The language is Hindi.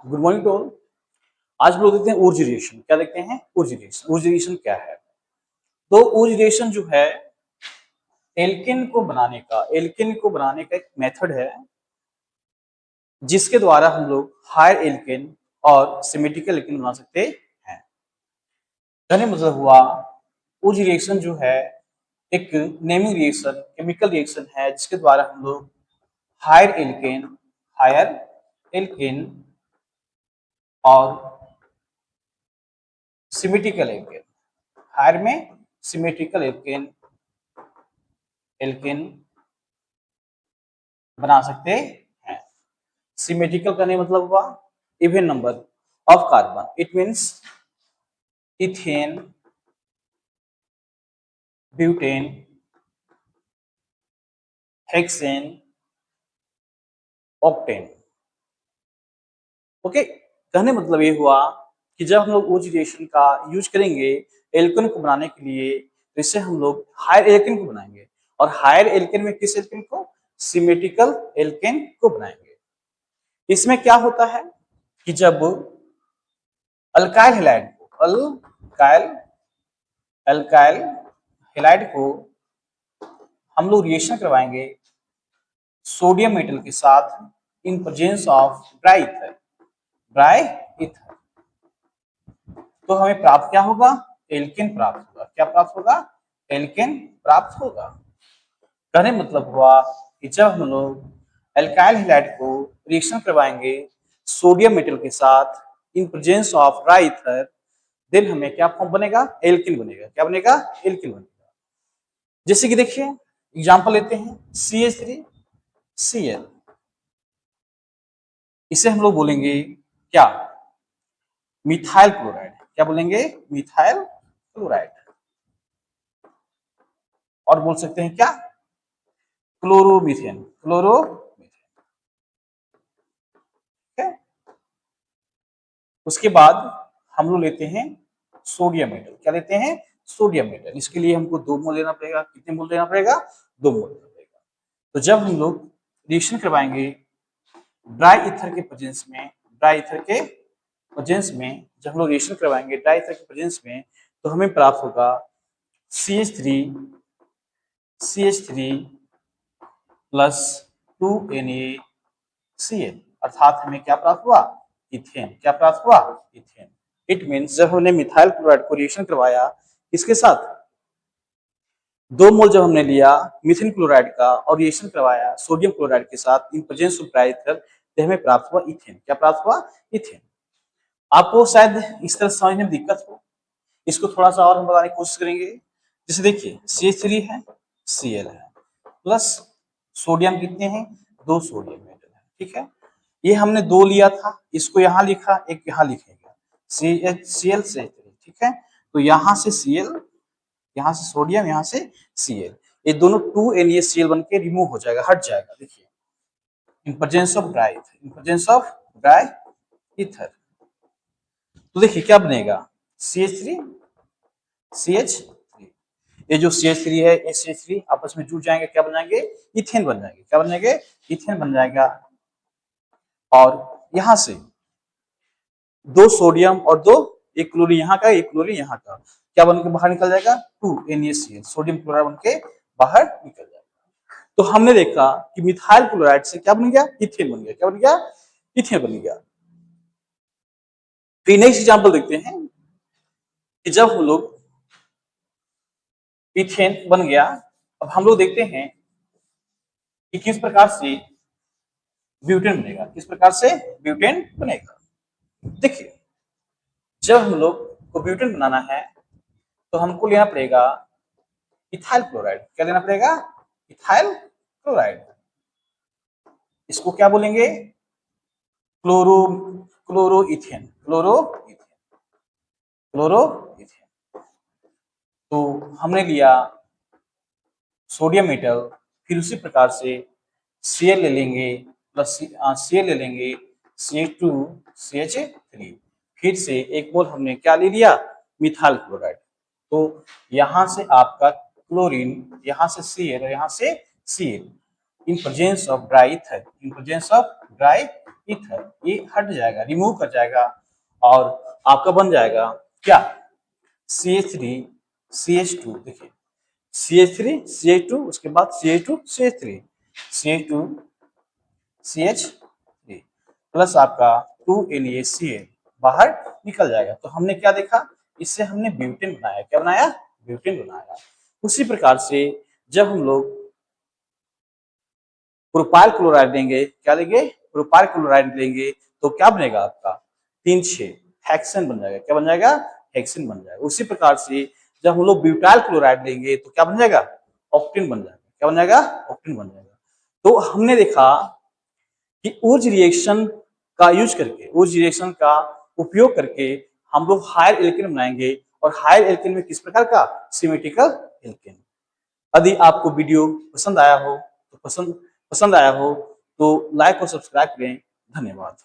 Good morning to all. आज हम लोग देखते हैं ऊर्जा रिएक्शन। क्या देखते हैं? ऊर्जा रिएक्शन। ऊर्जा रिएक्शन क्या है? तो ऊर्जा रिएक्शन जो है एल्केन को बनाने का एक मेथड है जिसके द्वारा हम लोग हायर एल्केन और सिमेट्रिकल एल्केन बना सकते हैं। कहने मतलब हुआ ऊर्जा रिएक्शन जो है एक नेमिंग रिएक्शन, केमिकल रिएक्शन है जिसके द्वारा हम लोग हायर एल्केन और सिमेट्रिकल एल्केन, हायर में सिमेट्रिकल एल्केन बना सकते हैं। सिमेट्रिकल करने मतलब हुआ even number of carbon. It means ethane, butane, hexane, octane. Okay, कहने मतलब ये हुआ कि जब हम लोग ऊर्जा रिएक्शन का यूज करेंगे एल्केन को बनाने के लिए तो इससे हम लोग हायर एल्केन को बनाएंगे और हायर एल्केन में किस एल्केन को? सिमेट्रिकल एल्केन को बनाएंगे। इसमें क्या होता है कि जब अल्काइल हैलाइड को हम लोग रिएक्शन करवाएंगे सोडियम मेटल के साथ in presence of dry ether, तो हमें प्राप्त क्या होगा? एल्केन प्राप्त होगा। क्या प्राप्त होगा? एल्केन प्राप्त होगा। कहने मतलब हुआ कि जब हम लोग अल्काइल हैलाइड को रिएक्शन करवाएंगे सोडियम मेटल के साथ in presence of dry ether, then हमें क्या फॉर्म बनेगा? एल्केन बनेगा। क्या बनेगा? एल्केन बनेगा। जैसे कि देखिए एग्जांपल लेते हैं CH3Cl, इसे हम लोग बोलेंगे क्या? Methyl chloride. क्या बोलेंगे? Methyl chloride. और बोल सकते हैं क्या? क्लोरोमीथेन। उसके बाद हम लोग लेते हैं सोडियम मेटल। क्या लेते हैं? Sodium metal. इसके लिए हमको 2 मोल लेना पड़ेगा। कितने मोल लेना पड़ेगा? 2 मोल लेना पड़ेगा। तो जब हम लोग रिएक्शन करवाएंगे ड्राई ईथर के प्रेजेंस में, जब हम लोग रिएक्शन करवाएंगे ड्राई ईथर के प्रेजेंस में, तो हमें प्राप्त होगा CH3 प्लस 2NaCl, अर्थात हमें क्या प्राप्त हुआ? इथेन। क्या प्राप्त हुआ? इथेन। इट मीन्स जब हमने मिथाइल क्लोराइड को रिएक्शन करवाया इसके साथ 2 मोल जब हमने लिया मिथिन क्लोराइड का और रिएक्शन करवाया सोडियम क्लोराइड के साथ in presence of dry ether, तो हमें प्राप्त हुआ इथेन। क्या प्राप्त हुआ? इथेन। आपको शायद इस तरह समझने में दिक्कत हो, इसको थोड़ा सा और हम बताने की कोशिश करेंगे। जैसे देखिए CH3 है, Cl है, प्लस सोडियम कितने हैं? 2 सोडियम मेटल है। ठीक है, ये हमने 2 लिया था, इसको यहाँ लिखा, एक यहाँ लिखेगा CL से। ठीक है, तो यहाँ से Cl, यहाँ से सोडियम, यहाँ से Cl, ये दोनों 2NaCl बन के रिमूव हो जाएगा, हट जाएगा। देखिए इन प्रेजेंस ऑफ ड्राई ईथर, तो देखिए क्या बनेगा? CH3 CH3, ये जो CH3 है ये CH3 आपस में जुड़ जाएंगे, क्या बन जाएंगे? इथेन बन जाएंगे। क्या बन जाएंगे? इथेन बन जाएगा। और यहां से 2 सोडियम और 2, एक क्लोरीन यहाँ का, एक क्लोरीन यहाँ का, क्या बन के बाहर निकल जाएगा? 2NaCl, सोडियम क्लोराइड बन के बाहर निकल जाएगा। तो हमने देखा कि मिथाइल क्लोराइड से क्या बन गया? इथेन बन गया। क्या बन गया? इथेन बन गया। फिर नेक्स्ट एग्जांपल देखते हैं कि जब हम लोग इथेन बन गया, अब हम लोग देखते हैं कि किस प्रकार से ब्यूटेन बनेगा। किस प्रकार से ब्यूटेन बनेगा? देखिए जब हम लोग को ब्यूटेन बनाना है तो हमको लेना पड़ेगा इथाइल क्लोराइड। क्या लेना पड़ेगा? Ethyl chloride. इसको क्या बोलेंगे? क्लोरोइथेन। तो हमने लिया सोडियम मेटल, फिर उसी प्रकार से Cl ले लेंगे, प्लस Cl ले लेंगे, CH2CH3, फिर से एक मोल हमने क्या ले लिया? Methyl chloride. तो यहां से आपका क्लोरीन, यहां से Cl और यहां से Cl, in presence of dry ether, in presence of dry ether, ये हट जाएगा, रिमूव कर जाएगा और आपका बन जाएगा क्या, CH3 CH2। देखिए CH3 CH2, उसके बाद CH2 CH3, CH2 CH3 plus आपका 2NaCl बाहर निकल जाएगा। तो हमने क्या देखा, इससे हमने ब्यूटेन बनाया। क्या बनाया, ब्यूटेन बनाया। उसी प्रकार से जब हम लोग प्रोपाइल क्लोराइड लेंगे, क्या लेंगे, प्रोपाइल क्लोराइड लेंगे, तो क्या बनेगा आपका 3,6 हेक्सेन बन जाएगा। क्या बन जाएगा, हेक्सेन बन जाएगा। उसी प्रकार से जब हम लोग ब्यूटाइल क्लोराइड लेंगे तो क्या बन जाएगा, ऑक्टेन बन जाएगा। क्या बन जाएगा, ऑक्टेन बन जाएगा। तो हमने देखा कि ऊर्ज रिएक्शन का यूज करके, ऊर्ज रिएक्शन का उपयोग करके हम लोग हायर एल्केन बनाएंगे, और हायर एल्केन में किस प्रकार का, सिमेट्रिकल एल्केन। यदि आपको वीडियो पसंद आया हो तो पसंद आया हो तो लाइक और सब्सक्राइब करें। धन्यवाद।